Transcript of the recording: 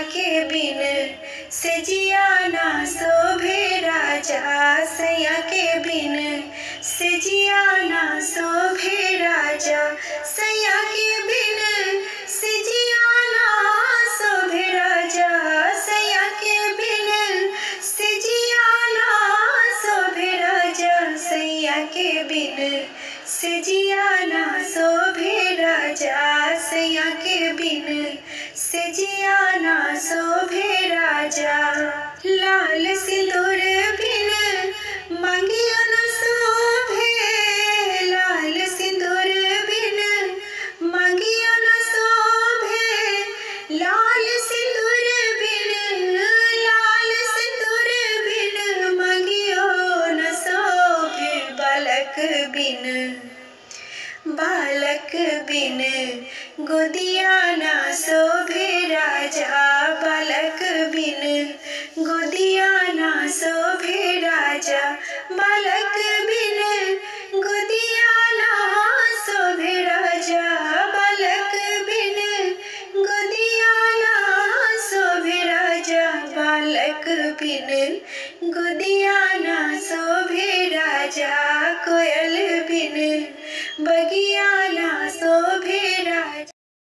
के बिन सजिया ना शोभे राजा, सैया के बिन सजिया ना शोभे राजा, सैया के बिन सजिया ना शोभे राजा, सैया के बिन सजिया ना शोभे राजा, सैया के बिन सजिया ना शोभे राजा, सैया के बिन सजिया ना शोभे राजा। लाल सिंदूर बिन मांगिया न शोभे, लाल सिंदूर बिन मांगिया न शोभे, लाल सिंदूर बिन, लाल सिंदूर बिन मांगियो न शोभे। बालक बिन, बालक बिन गोदिया ना शोभे राजा, बालक बिन गोदिया ना शोभे राजा, बालक बिन गोदिया ना शोभे राजा, बालक बिन गोदिया ना शोभे राजा, बालक बिन